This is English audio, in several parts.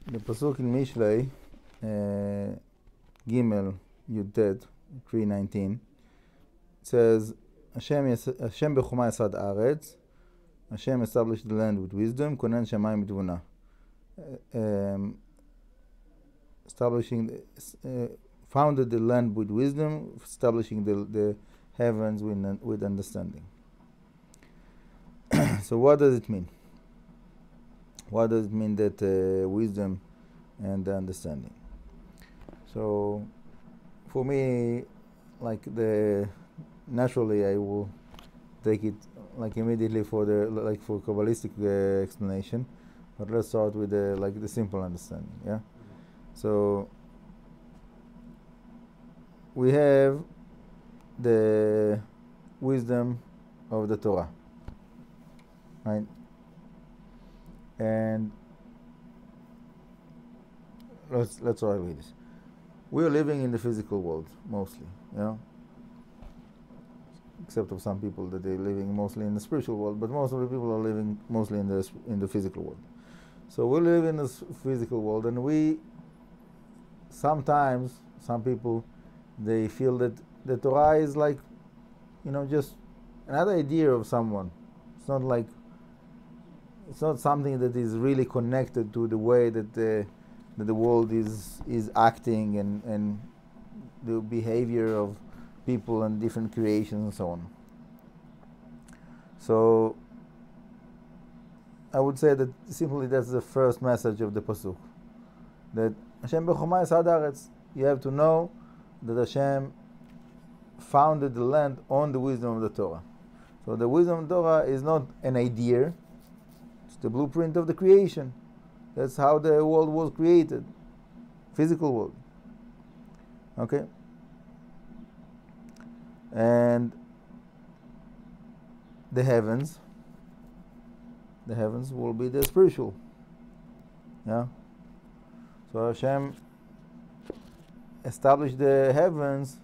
The pasuk in Mishlei, Gimel Yud 3:19, says, Hashem bechuma yasad aretz, Hashem established the land with wisdom, konen shamayim b'tvuna. Founded the land with wisdom, establishing the heavens with understanding. So what does it mean? What does it mean that wisdom and understanding? So for me, like naturally I will take it like immediately for Kabbalistic explanation, but let's start with the simple understanding. Yeah. So we have the wisdom of the Torah, right? And let's start with this. We are living in the physical world mostly, except of some people that they're living mostly in the spiritual world, but most of the people are living mostly in the physical world. So we live in this physical world, and sometimes some people, they feel that the Torah is like, just another idea of someone. It's not something that is really connected to the way that the world is acting and the behavior of people and different creations and so on. So I would say that simply that's the first message of the pasuk, that Hashem bechuma yasad aretz. You have to know that Hashem founded the land on the wisdom of the Torah. So the wisdom of the Torah is not an idea, it's the blueprint of the creation. That's how the world was created, physical world. Okay? And the heavens will be the spiritual. Yeah? So Hashem established the heavens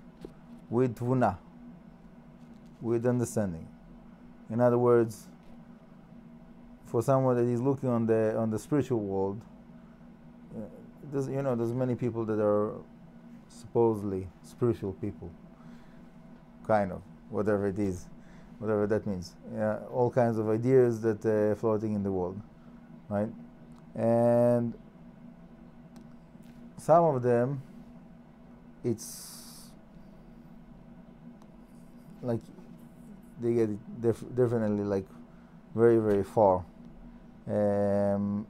with tvuna, with understanding. In other words, for someone that is looking on the spiritual world, there's many people that are supposedly spiritual people, kind of, whatever it is, whatever that means. All kinds of ideas that are floating in the world, right? And some of them, it's like they get it definitely like very, very far. And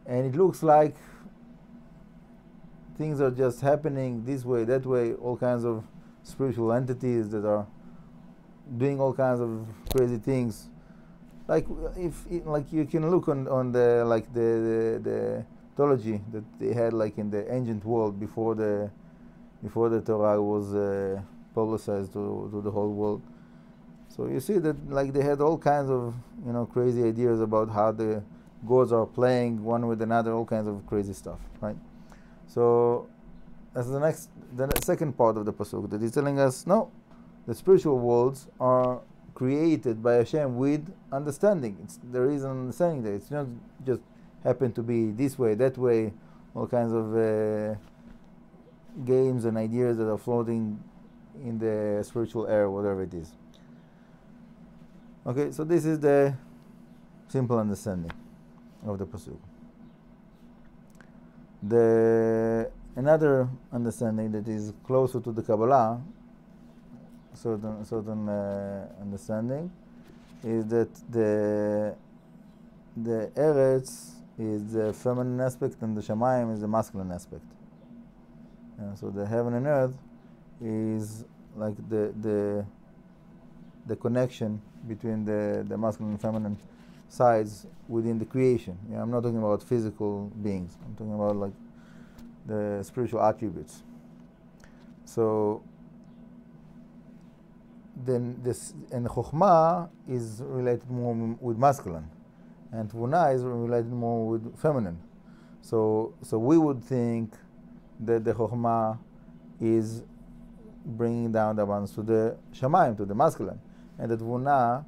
it looks like things are just happening this way, that way, all kinds of spiritual entities that are doing all kinds of crazy things. Like you can look on the mythology that they had like in the ancient world before the Torah was publicized to the whole world. So you see that like they had all kinds of crazy ideas about how the gods are playing one with another, all kinds of crazy stuff, right? So as the second part of the pasuk, that is telling us, no, the spiritual worlds are created by Hashem with understanding. There is an understanding there. It's not just happen to be this way, that way, all kinds of games and ideas that are floating in the spiritual air, whatever it is. Okay, so this is the simple understanding of the pasuk. Another understanding that is closer to the Kabbalah, certain understanding, is that the Eretz is the feminine aspect and the Shamayim is the masculine aspect. So the heaven and earth is like the connection between the masculine and feminine sides within the creation. I'm not talking about physical beings. I'm talking about like the spiritual attributes. So then Chokhmah is related more with masculine, and Tvuna is related more with feminine. So we would think that the Chokhmah is bringing down the abundance to the Shamayim, to the masculine, and the Tvuna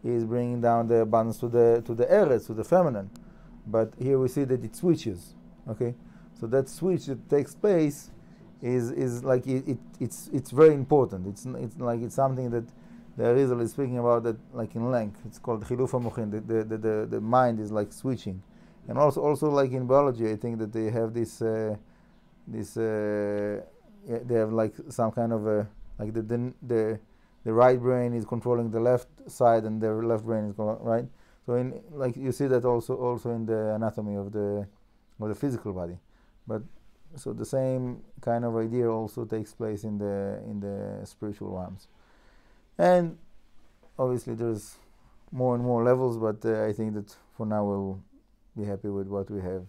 is bringing down the abundance to the Eretz, to the feminine. but here we see that it switches. Okay, so that switch that takes place is like it's very important. It's like it's something that the Arizal is speaking about, that like in length. It's called chiluf hamochin. The mind is like switching, and also like in biology, I think that they have this they have like some kind of a, like the right brain is controlling the left side and the left brain is right. So in, like, you see that also in the anatomy of the physical body, but so the same kind of idea also takes place in the spiritual realms. And obviously there's more and more levels, but I think that for now we'll be happy with what we have.